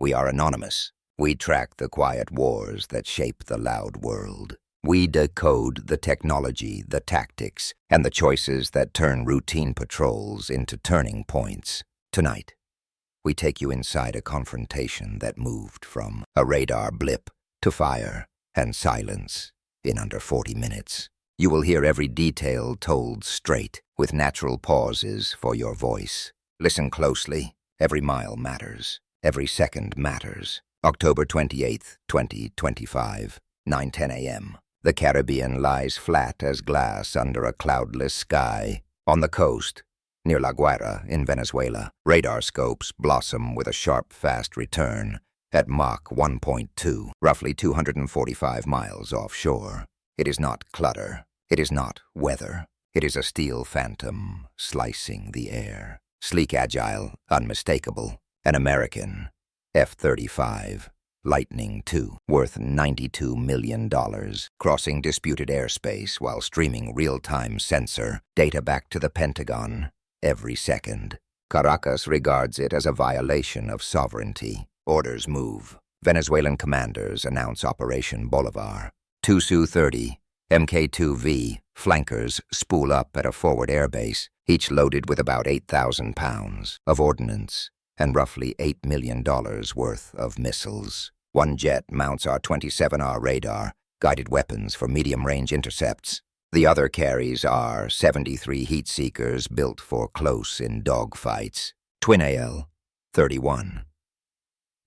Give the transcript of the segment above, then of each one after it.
We are anonymous. We track the quiet wars that shape the loud world. We decode the technology, the tactics, and the choices that turn routine patrols into turning points. Tonight, we take you inside a confrontation that moved from a radar blip to fire and silence in under 40 minutes. You will hear every detail told straight, with natural pauses for your voice. Listen closely. Every mile matters. Every second matters. October 28th, 2025, 9:10 a.m. The Caribbean lies flat as glass under a cloudless sky. On the coast, near La Guaira in Venezuela, radar scopes blossom with a sharp, fast return at Mach 1.2, roughly 245 miles offshore. It is not clutter. It is not weather. It is a steel phantom slicing the air. Sleek, agile, unmistakable. An American F-35 Lightning II, worth $92 million, crossing disputed airspace while streaming real-time sensor data back to the Pentagon every second. Caracas regards it as a violation of sovereignty. Orders move. Venezuelan commanders announce Operation Bolivar. 2 Su-30 Mk2V flankers spool up at a forward airbase, each loaded with about 8,000 pounds of ordnance and roughly $8 million worth of missiles. One jet mounts our 27R radar, guided weapons for medium-range intercepts. The other carries our 73 heat seekers built for close-in dogfights. Twin AL-31.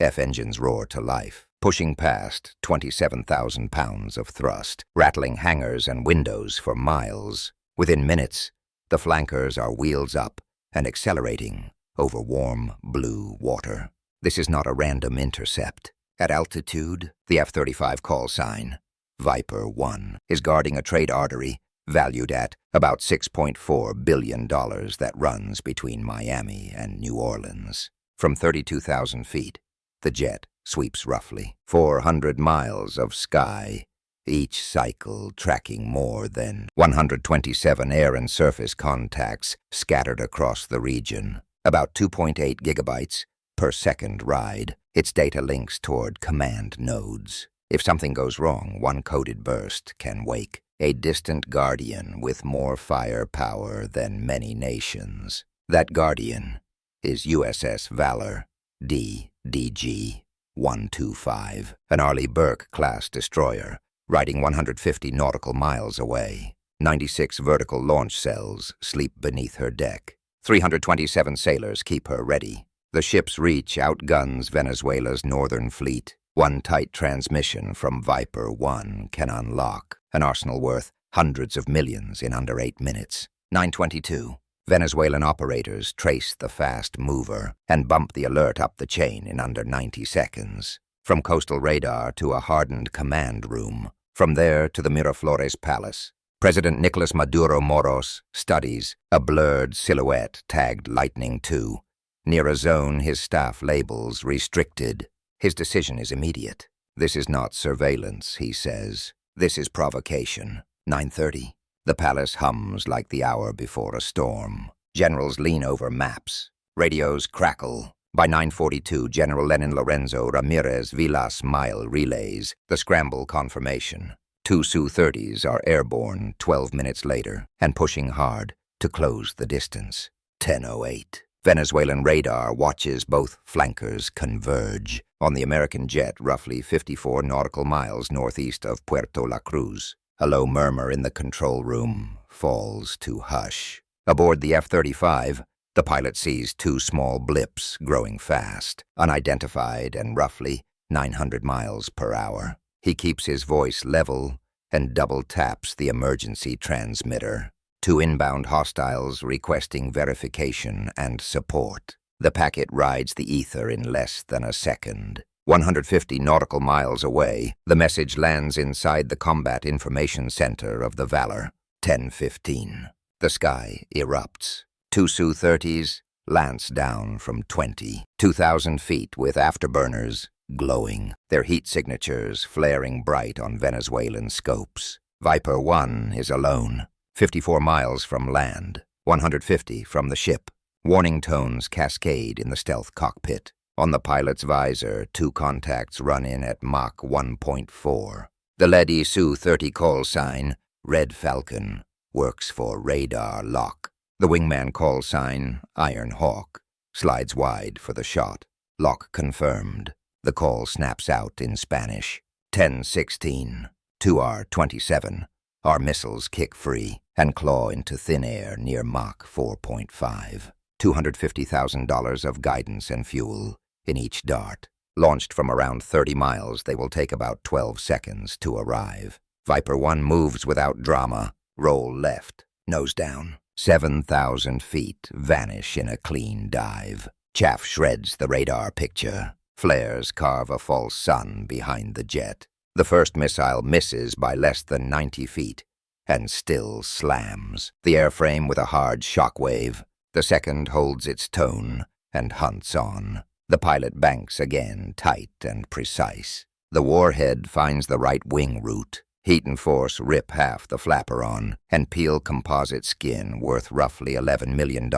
F-engines roar to life, pushing past 27,000 pounds of thrust, rattling hangars and windows for miles. Within minutes, the flankers are wheels up and accelerating over warm blue water. This is not a random intercept. At altitude, the F-35 call sign, Viper 1, is guarding a trade artery valued at about $6.4 billion that runs between Miami and New Orleans. From 32,000 feet, the jet sweeps roughly 400 miles of sky, each cycle tracking more than 127 air and surface contacts scattered across the region. About 2.8 gigabytes per second ride. Its data links toward command nodes. If something goes wrong, one coded burst can wake a distant guardian with more firepower than many nations. That guardian is USS Valor DDG-125, an Arleigh Burke-class destroyer, riding 150 nautical miles away. 96 vertical launch cells sleep beneath her deck. 327 sailors keep her ready. The ship's reach outguns Venezuela's northern fleet. One tight transmission from Viper 1 can unlock an arsenal worth hundreds of millions in under 8 minutes. 9:22. Venezuelan operators trace the fast mover and bump the alert up the chain in under 90 seconds. From coastal radar to a hardened command room. From there to the Miraflores Palace. President Nicolas Maduro Moros studies a blurred silhouette tagged Lightning II. Near a zone his staff labels restricted. His decision is immediate. This is not surveillance, he says. This is provocation. 9:30. The palace hums like the hour before a storm. Generals lean over maps. Radios crackle. By 9:42, General Lenin Lorenzo Ramirez Vilas Mile relays the scramble confirmation. 2 Su-30s are airborne 12 minutes later and pushing hard to close the distance. 10:08. Venezuelan radar watches both flankers converge on the American jet roughly 54 nautical miles northeast of Puerto La Cruz. A low murmur in the control room falls to hush. Aboard the F-35, the pilot sees 2 small blips growing fast, unidentified and roughly 900 miles per hour. He keeps his voice level and double taps the emergency transmitter. 2 inbound hostiles requesting verification and support. The packet rides the ether in less than a second. 150 nautical miles away, the message lands inside the Combat Information Center of the Valor. 10:15. The sky erupts. 2 Su-30s lance down from 2,000 feet with afterburners glowing, their heat signatures flaring bright on Venezuelan scopes. Viper 1 is alone, 54 miles from land, 150 from the ship. Warning tones cascade in the stealth cockpit. On the pilot's visor, 2 contacts run in at Mach 1.4. The LED Su-30 call sign, Red Falcon, works for radar lock. The wingman call sign, Iron Hawk, slides wide for the shot. Lock confirmed. The call snaps out in Spanish. 10:16, 2R27. Our missiles kick free and claw into thin air near Mach 4.5. $250,000 of guidance and fuel in each dart. Launched from around 30 miles, they will take about 12 seconds to arrive. Viper 1 moves without drama. Roll left, nose down. 7,000 feet, vanish in a clean dive. Chaff shreds the radar picture. Flares carve a false sun behind the jet. The first missile misses by less than 90 feet and still slams the airframe with a hard shockwave. The second holds its tone and hunts on. The pilot banks again, tight and precise. The warhead finds the right wing root. Heat and force rip half the flaperon and peel composite skin worth roughly $11 million.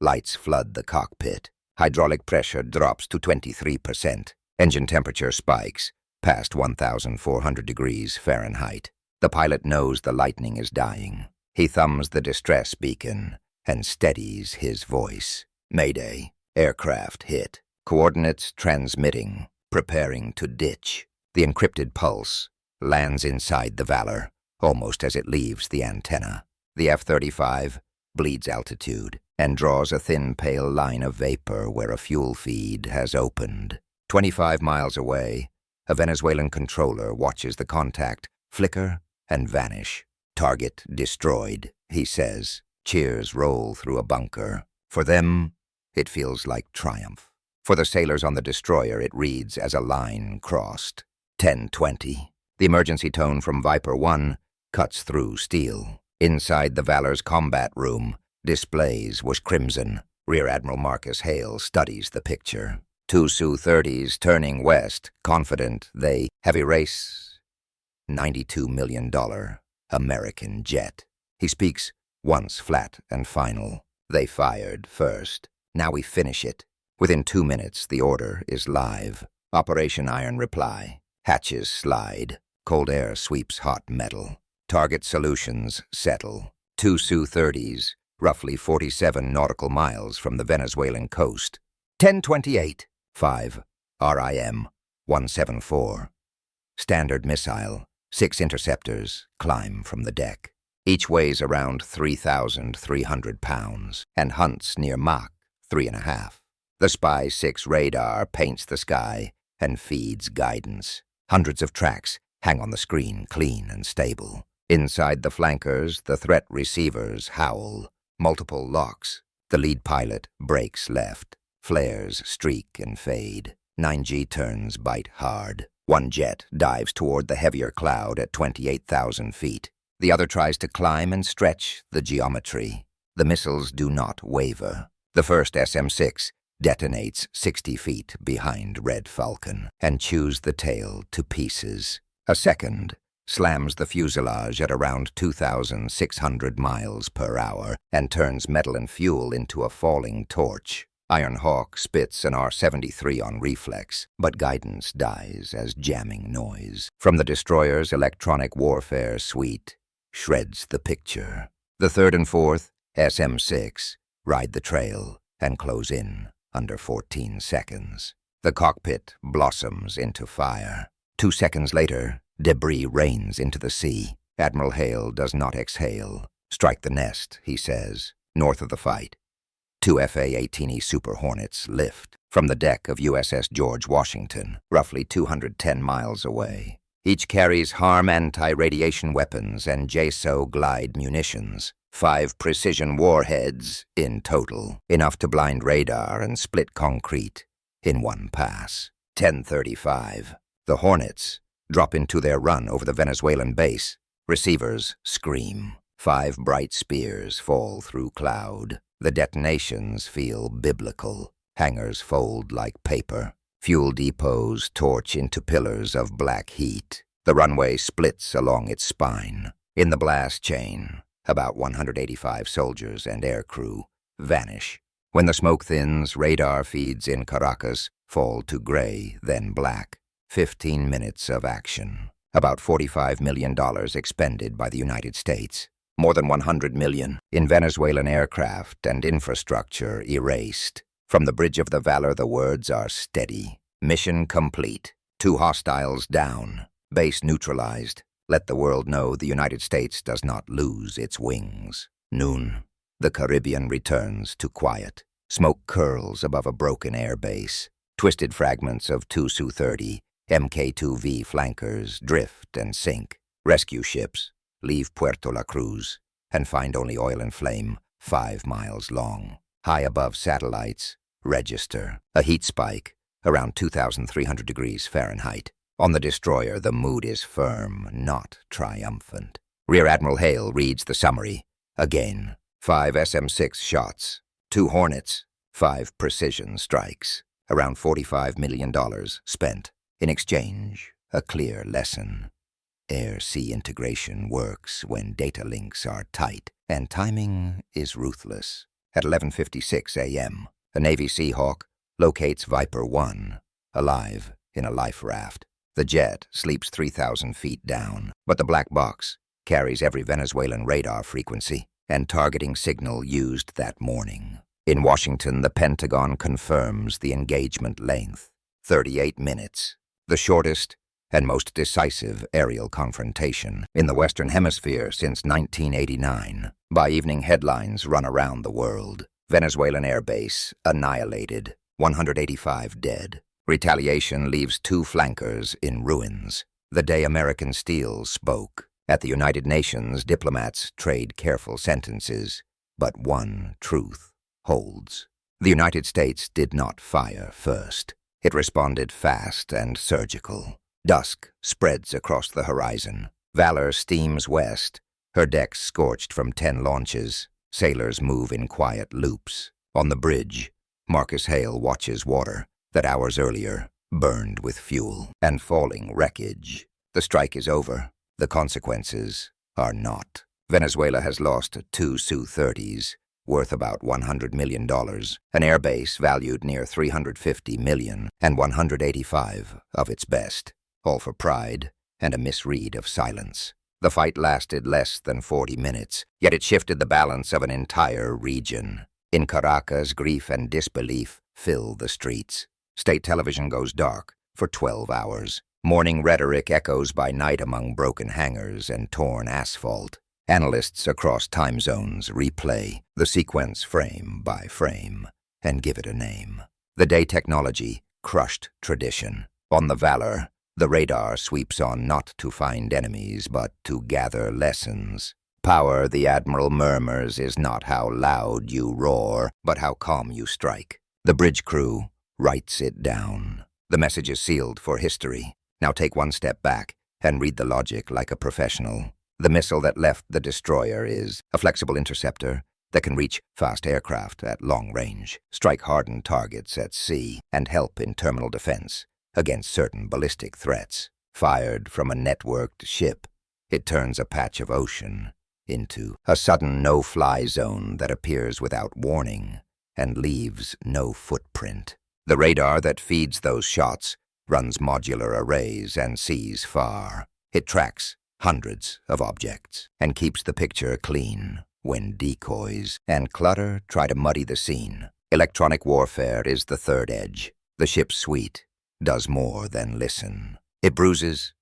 Lights flood the cockpit. Hydraulic pressure drops to 23%. Engine temperature spikes past 1,400 degrees Fahrenheit. The pilot knows the lightning is dying. He thumbs the distress beacon and steadies his voice. Mayday. Aircraft hit. Coordinates transmitting. Preparing to ditch. The encrypted pulse lands inside the Valor, almost as it leaves the antenna. The F-35 bleeds altitude and draws a thin, pale line of vapor where a fuel feed has opened. 25 miles away, a Venezuelan controller watches the contact flicker and vanish. Target destroyed, he says. Cheers roll through a bunker. For them, it feels like triumph. For the sailors on the destroyer, it reads as a line crossed. 10:20. The emergency tone from Viper 1 cuts through steel. Inside the Valor's combat room, displays was crimson. Rear Admiral Marcus Hale studies the picture. 2 Su-30s turning west, confident they heavy race. $92 million American jet. He speaks once flat and final. They fired first. Now we finish it. Within 2 minutes, the order is live. Operation Iron reply. Hatches slide. Cold air sweeps hot metal. Target solutions settle. 2 Su-30s, roughly 47 nautical miles from the Venezuelan coast. 10:28. 5 RIM 174. Standard missile. 6 interceptors climb from the deck. Each weighs around 3,300 pounds and hunts near Mach 3.5. The Spy 6 radar paints the sky and feeds guidance. Hundreds of tracks hang on the screen, clean and stable. Inside the flankers, the threat receivers howl. Multiple locks. The lead pilot breaks left. Flares streak and fade. 9G turns bite hard. One jet dives toward the heavier cloud at 28,000 feet. The other tries to climb and stretch the geometry. The missiles do not waver. The first SM-6 detonates 60 feet behind Red Falcon and chews the tail to pieces. A second slams the fuselage at around 2,600 miles per hour and turns metal and fuel into a falling torch. Iron Hawk spits an R-73 on reflex, but guidance dies as jamming noise from the destroyer's electronic warfare suite shreds the picture. The third and fourth, SM-6, ride the trail and close in under 14 seconds. The cockpit blossoms into fire. 2 seconds later, debris rains into the sea. Admiral Hale does not exhale. Strike the nest, he says, north of the fight. 2 FA-18E Super Hornets lift from the deck of USS George Washington, roughly 210 miles away. Each carries HARM anti-radiation weapons and JSO glide munitions. 5 precision warheads in total, enough to blind radar and split concrete in one pass. 10:35. The Hornets drop into their run over the Venezuelan base. Receivers scream. 5 bright spears fall through cloud. The detonations feel biblical. Hangars fold like paper. Fuel depots torch into pillars of black heat. The runway splits along its spine. In the blast chain, about 185 soldiers and aircrew vanish When the smoke thins, radar feeds in Caracas fall to gray, then black. 15 minutes of action. About $45 million expended by the United States. More than 100 million in Venezuelan aircraft and infrastructure erased. From the Bridge of the Valor, the words are steady. Mission complete. 2 hostiles down. Base neutralized. Let the world know the United States does not lose its wings. Noon. The Caribbean returns to quiet. Smoke curls above a broken air base. Twisted fragments of 2 Su-30 Mk-2V flankers drift and sink. Rescue ships leave Puerto La Cruz and find only oil and flame 5 miles long. High above satellites, register a heat spike around 2,300 degrees Fahrenheit. On the destroyer, the mood is firm, not triumphant. Rear Admiral Hale reads the summary. Again, 5 SM-6 shots, 2 Hornets, 5 precision strikes. Around $45 million spent. In exchange, a clear lesson. Air-sea integration works when data links are tight, and timing is ruthless. At 11:56 a.m., a Navy Seahawk locates Viper 1, alive in a life raft. The jet sleeps 3,000 feet down, but the black box carries every Venezuelan radar frequency and targeting signal used that morning. In Washington, the Pentagon confirms the engagement length, 38 minutes, the shortest and most decisive aerial confrontation in the Western Hemisphere since 1989. By evening, headlines run around the world. Venezuelan air base annihilated, 185 dead. Retaliation leaves 2 flankers in ruins. The day American Steel spoke. At the United Nations, diplomats trade careful sentences, but one truth holds. The United States did not fire first. It responded fast and surgical. Dusk spreads across the horizon. Valor steams west, her decks scorched from 10 launches. Sailors move in quiet loops. On the bridge, Marcus Hale watches water that hours earlier burned with fuel and falling wreckage. The strike is over. The consequences are not. Venezuela has lost 2 Su-30s, worth about $100 million, an airbase valued near $350 million, and 185 of its best, all for pride and a misread of silence. The fight lasted less than 40 minutes, yet it shifted the balance of an entire region. In Caracas, grief and disbelief fill the streets. State television goes dark for 12 hours. Morning rhetoric echoes by night among broken hangars and torn asphalt. Analysts across time zones replay the sequence frame by frame and give it a name. The day technology crushed tradition. On the Valor, the radar sweeps on not to find enemies, but to gather lessons. Power, the Admiral murmurs, is not how loud you roar, but how calm you strike. The bridge crew writes it down. The message is sealed for history. Now take one step back and read the logic like a professional. The missile that left the destroyer is a flexible interceptor that can reach fast aircraft at long range, strike hardened targets at sea, and help in terminal defense against certain ballistic threats. Fired from a networked ship, it turns a patch of ocean into a sudden no-fly zone that appears without warning and leaves no footprint. The radar that feeds those shots runs modular arrays and sees far. It tracks hundreds of objects and keeps the picture clean when decoys and clutter try to muddy the scene. Electronic warfare is the third edge. The ship's suite does more than listen. It bruises,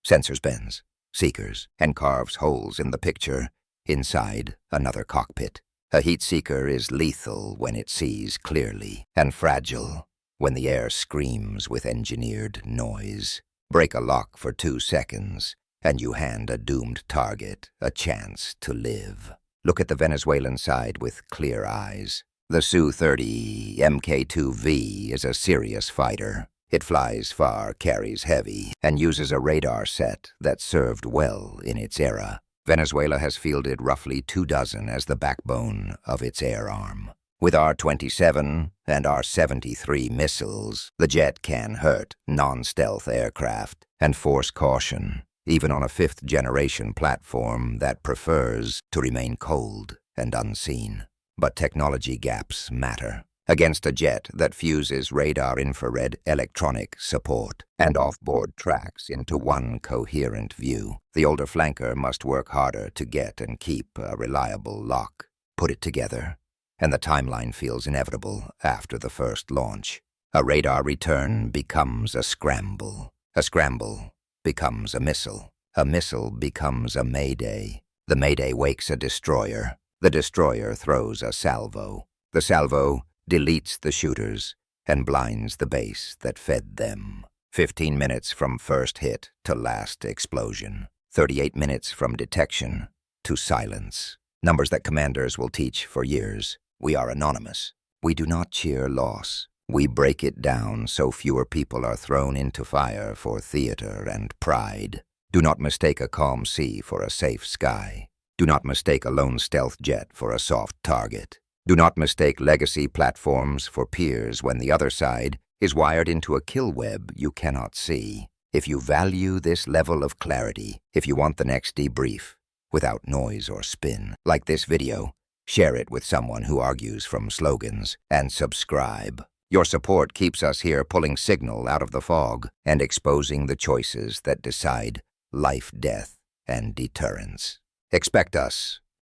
sensors bends, seekers, and carves holes in the picture inside another cockpit. A heat seeker is lethal when it sees clearly and fragile when the air screams with engineered noise. Break a lock for 2 seconds, and you hand a doomed target a chance to live. Look at the Venezuelan side with clear eyes. The Su-30 Mk-2V is a serious fighter. It flies far, carries heavy, and uses a radar set that served well in its era. Venezuela has fielded roughly 24 as the backbone of its air arm. With R-27 and R-73 missiles, the jet can hurt non-stealth aircraft and force caution, even on a 5th-generation platform that prefers to remain cold and unseen. but technology gaps matter. Against a jet that fuses radar, infrared, electronic support, and off-board tracks into one coherent view, the older flanker must work harder to get and keep a reliable lock. Put it together, and the timeline feels inevitable after the first launch. A radar return becomes a scramble. A scramble becomes a missile. A missile becomes a mayday. The mayday wakes a destroyer. The destroyer throws a salvo. The salvo deletes the shooters and blinds the base that fed them. 15 minutes from first hit to last explosion. 38 minutes from detection to silence. Numbers that commanders will teach for years. We are anonymous. We do not cheer loss. We break it down so fewer people are thrown into fire for theater and pride. Do not mistake a calm sea for a safe sky. Do not mistake a lone stealth jet for a soft target. Do not mistake legacy platforms for peers when the other side is wired into a kill web you cannot see. If you value this level of clarity, if you want the next debrief without noise or spin, like this video, share it with someone who argues from slogans, and subscribe. Your support keeps us here pulling signal out of the fog and exposing the choices that decide life, death, and deterrence. Expect us